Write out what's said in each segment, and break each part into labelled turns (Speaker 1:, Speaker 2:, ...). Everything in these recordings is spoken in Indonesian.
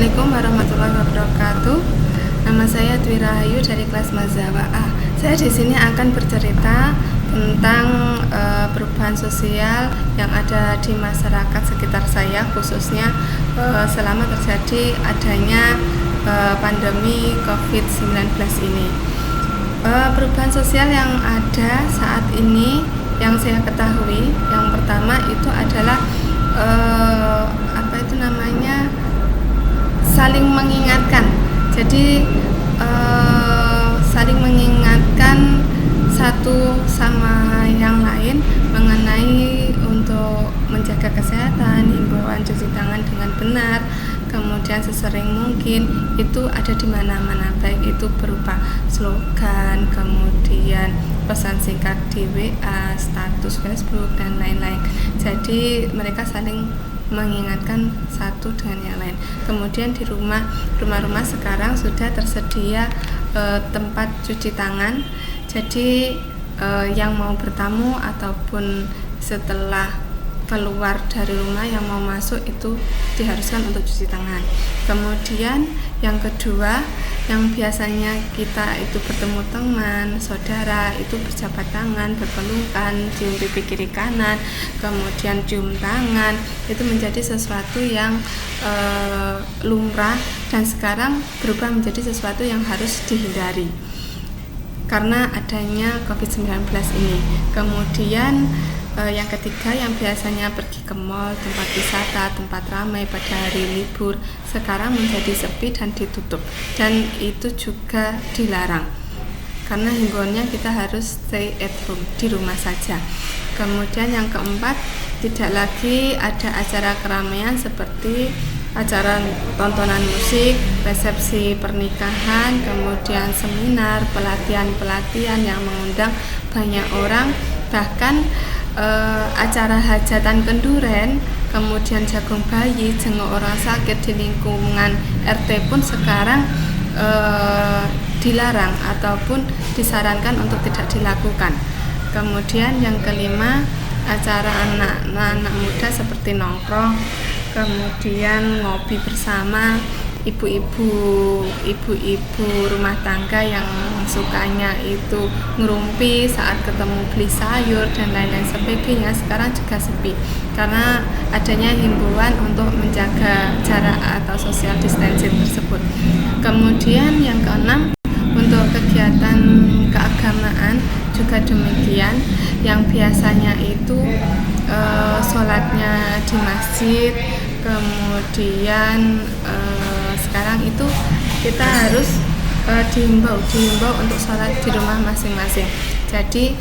Speaker 1: Assalamualaikum warahmatullahi wabarakatuh. Nama saya Dwi Rahayu dari kelas Mazawa A. Saya di sini akan bercerita tentang perubahan sosial yang ada di masyarakat sekitar saya, khususnya selama terjadi adanya pandemi COVID-19 ini. Perubahan sosial yang ada saat ini yang saya ketahui, yang pertama itu adalah saling mengingatkan. Jadi saling mengingatkan satu sama yang lain mengenai untuk menjaga kesehatan, himbauan cuci tangan dengan benar, kemudian sesering mungkin itu ada di mana-mana, baik itu berupa slogan, kemudian pesan singkat di WA, status Facebook dan lain-lain. Jadi mereka saling mengingatkan satu dengan yang lain. Kemudian di rumah-rumah sekarang sudah tersedia tempat cuci tangan. Jadi yang mau bertamu ataupun setelah keluar dari rumah yang mau masuk itu diharuskan untuk cuci tangan. Kemudian yang kedua, yang biasanya kita itu bertemu teman, saudara, itu berjabat tangan, berpelukan, cium pipi kiri kanan, kemudian cium tangan, itu menjadi sesuatu yang lumrah dan sekarang berubah menjadi sesuatu yang harus dihindari karena adanya COVID-19 ini. Kemudian yang ketiga, yang biasanya pergi ke mal, tempat wisata, tempat ramai pada hari libur, sekarang menjadi sepi dan ditutup, dan itu juga dilarang karena himbauannya kita harus stay at home, di rumah saja. Kemudian yang keempat, tidak lagi ada acara keramaian seperti acara tontonan musik, resepsi pernikahan, kemudian seminar, pelatihan-pelatihan yang mengundang banyak orang, bahkan acara hajatan kenduren, kemudian jagung bayi, jenguk orang sakit di lingkungan RT pun sekarang dilarang ataupun disarankan untuk tidak dilakukan. Kemudian yang kelima, acara anak-anak muda seperti nongkrong, kemudian ngopi bersama, ibu-ibu rumah tangga yang sukanya itu ngerumpi saat ketemu beli sayur dan lain-lain sebagainya, sekarang juga sepi karena adanya himbauan untuk menjaga jarak atau social distancing tersebut. Kemudian yang keenam, untuk kegiatan keagamaan juga demikian, yang biasanya itu sholatnya di masjid, kemudian sekarang itu kita harus dihimbau untuk sholat di rumah masing-masing. Jadi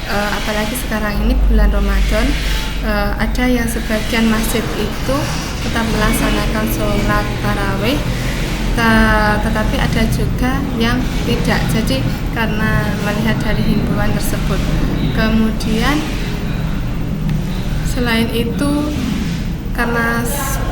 Speaker 1: apalagi sekarang ini bulan Ramadan, ada yang sebagian masjid itu tetap melaksanakan sholat tarawih, tetapi ada juga yang tidak. Jadi karena melihat dari himbauan tersebut. Kemudian selain itu, karena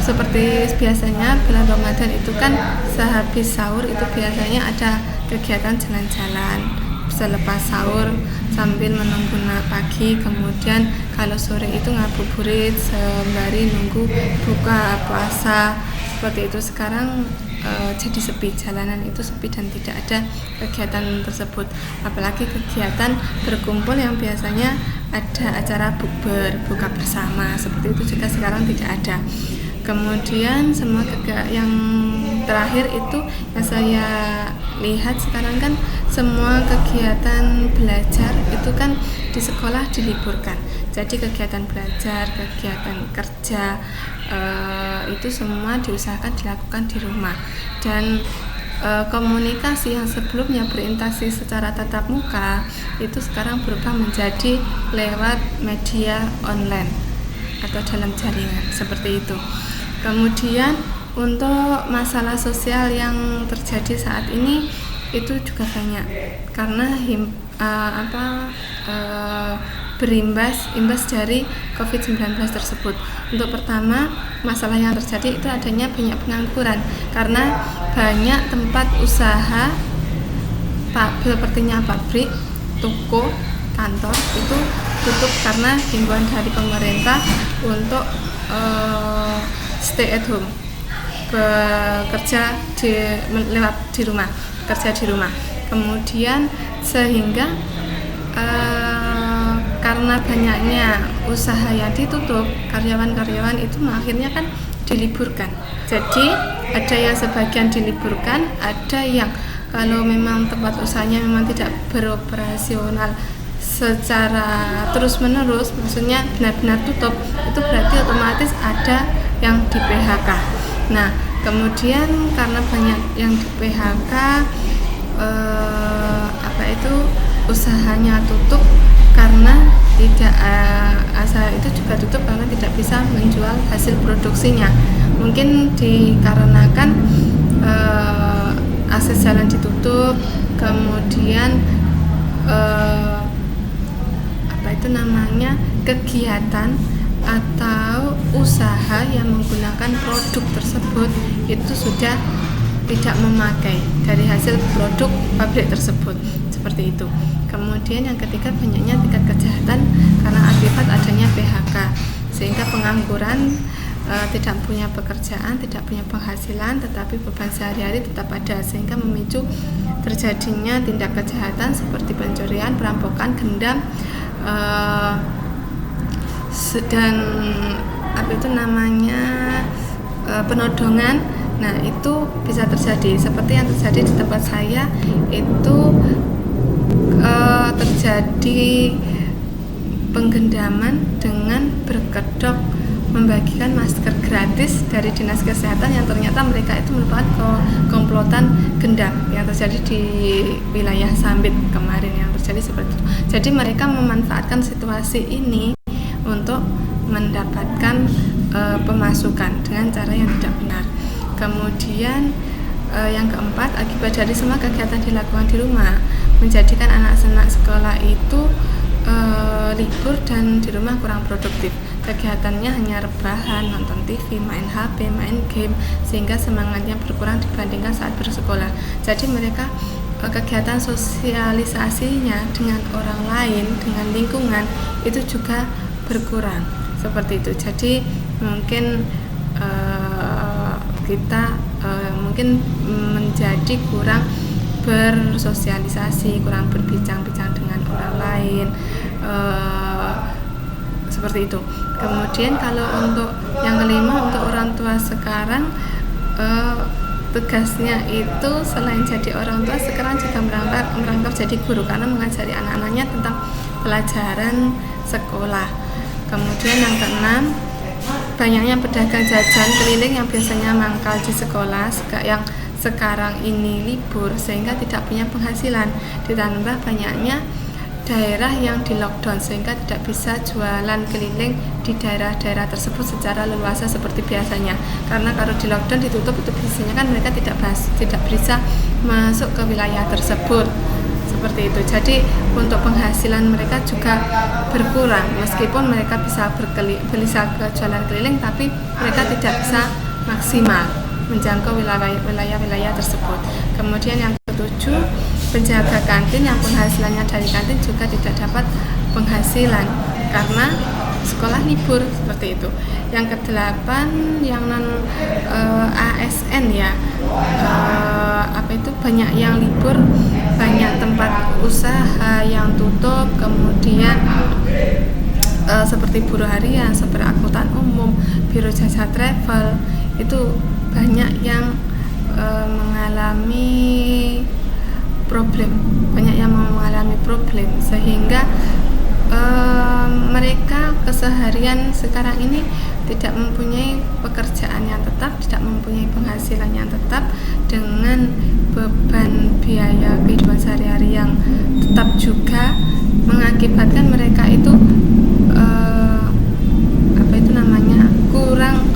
Speaker 1: seperti biasanya bulan Ramadan itu kan sehabis sahur itu biasanya ada kegiatan jalan-jalan selepas sahur sambil menunggu pagi, kemudian kalau sore itu ngabuburit sembari nunggu buka puasa, seperti itu. Sekarang jadi sepi, jalanan itu sepi dan tidak ada kegiatan tersebut, apalagi kegiatan berkumpul yang biasanya ada acara bukber, buka bersama, seperti itu juga sekarang tidak ada. Kemudian yang terakhir itu yang saya lihat sekarang kan semua kegiatan belajar itu kan di sekolah diliburkan. Jadi kegiatan belajar, kegiatan kerja itu semua diusahakan dilakukan di rumah, dan komunikasi yang sebelumnya berinteraksi secara tatap muka itu sekarang berubah menjadi lewat media online atau dalam jaringan, seperti itu. Kemudian untuk masalah sosial yang terjadi saat ini itu juga banyak karena imbas dari COVID-19 tersebut. Untuk pertama, masalah yang terjadi itu adanya banyak pengangguran karena banyak tempat usaha sepertinya pabrik, toko, kantor itu tutup karena himbauan dari pemerintah untuk stay at home. bekerja di rumah, kerja di rumah. Kemudian sehingga karena banyaknya usaha yang ditutup, karyawan-karyawan itu akhirnya kan diliburkan. Jadi ada yang sebagian diliburkan, ada yang kalau memang tempat usahanya memang tidak beroperasional secara terus-menerus, maksudnya benar-benar tutup, itu berarti otomatis ada yang di PHK. Nah, kemudian karena banyak yang di PHK, usahanya tutup karena tidak usaha itu juga tutup karena tidak bisa menjual hasil produksinya. Mungkin dikarenakan akses jalan ditutup, kemudian kegiatan atau usaha yang menggunakan produk tersebut itu sudah tidak memakai dari hasil produk pabrik tersebut, seperti itu. Kemudian yang ketiga, banyaknya tingkat kejahatan karena akibat adanya PHK, sehingga pengangguran, tidak punya pekerjaan, tidak punya penghasilan, tetapi beban sehari-hari tetap ada, sehingga memicu terjadinya tindak kejahatan seperti pencurian, perampokan, gendam, dan penodongan. Nah, itu bisa terjadi seperti yang terjadi di tempat saya. Itu terjadi penggendaman dengan berkedok membagikan masker gratis dari Dinas Kesehatan yang ternyata mereka itu merupakan komplotan gendam yang terjadi di wilayah Sambit kemarin, yang terjadi seperti itu. Jadi mereka memanfaatkan situasi ini untuk mendapatkan pemasukan dengan cara yang tidak benar. Kemudian yang keempat, akibat dari semua kegiatan dilakukan di rumah menjadikan anak-anak sekolah itu libur dan di rumah kurang produktif. Kegiatannya hanya rebahan, nonton TV, main HP, main game, sehingga semangatnya berkurang dibandingkan saat bersekolah. Jadi mereka kegiatan sosialisasinya dengan orang lain, dengan lingkungan itu juga berkurang, seperti itu. Jadi mungkin kita mungkin menjadi kurang bersosialisasi, kurang berbincang-bincang dengan orang lain, seperti itu. Kemudian kalau untuk yang kelima, untuk orang tua sekarang, tugasnya itu selain jadi orang tua, sekarang juga merangkap jadi guru karena mengajari anak-anaknya tentang pelajaran sekolah. Kemudian yang keenam, banyaknya pedagang jajan keliling yang biasanya mangkal di sekolah yang sekarang ini libur sehingga tidak punya penghasilan, ditambah banyaknya daerah yang di lockdown sehingga tidak bisa jualan keliling di daerah-daerah tersebut secara leluasa seperti biasanya, karena kalau di lockdown ditutup itu biasanya kan mereka tidak bisa masuk ke wilayah tersebut, seperti itu. Jadi untuk penghasilan mereka juga berkurang, meskipun mereka bisa ke jualan keliling, tapi mereka tidak bisa maksimal menjangkau wilayah-wilayah tersebut. Kemudian yang ketujuh, penjaga kantin yang penghasilannya dari kantin juga tidak dapat penghasilan karena sekolah libur, seperti itu. Yang kedelapan, yang non ASN ya, banyak yang libur, banyak tempat usaha yang tutup, kemudian seperti buruh harian, seperti angkutan umum, biro jasa travel, itu banyak yang mengalami problem, sehingga mereka keseharian sekarang ini tidak mempunyai pekerjaan yang tetap, tidak mempunyai penghasilan yang tetap, dengan beban biaya kehidupan sehari-hari yang tetap juga mengakibatkan mereka itu kurang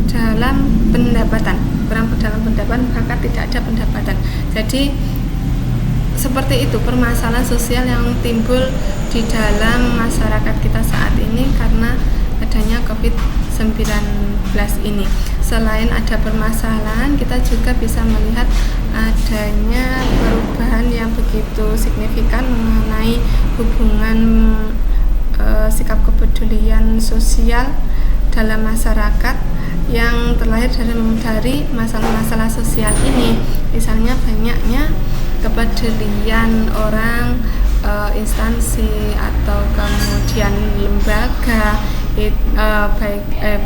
Speaker 1: dalam pendapatan, bahkan tidak ada pendapatan. Jadi seperti itu permasalahan sosial yang timbul di dalam masyarakat kita saat ini karena adanya COVID-19 ini. Selain ada permasalahan, kita juga bisa melihat adanya perubahan yang begitu signifikan mengenai hubungan sikap kepedulian sosial dalam masyarakat yang telah terlahir dari masalah-masalah sosial ini. Misalnya banyaknya kepedulian orang, instansi atau kemudian lembaga,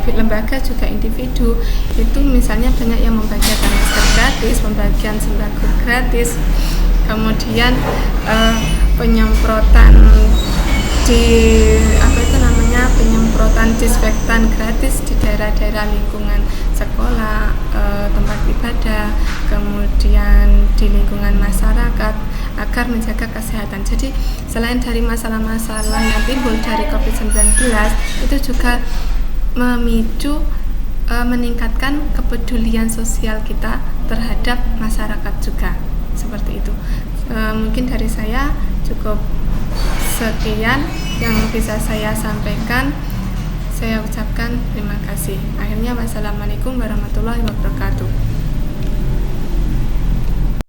Speaker 1: lembaga juga individu itu misalnya banyak yang membagikan masker gratis, pembagian sembako gratis, kemudian penyemprotan penyemprotan disinfektan gratis di daerah-daerah lingkungan sekolah, tempat ibadah, kemudian di lingkungan masyarakat agar menjaga kesehatan. Jadi selain dari masalah-masalah yang timbul dari COVID-19 itu juga memicu meningkatkan kepedulian sosial kita terhadap masyarakat juga, seperti itu. Mungkin dari saya cukup sekian yang bisa saya sampaikan. Saya ucapkan terima kasih. Akhirnya wassalamualaikum warahmatullahi wabarakatuh.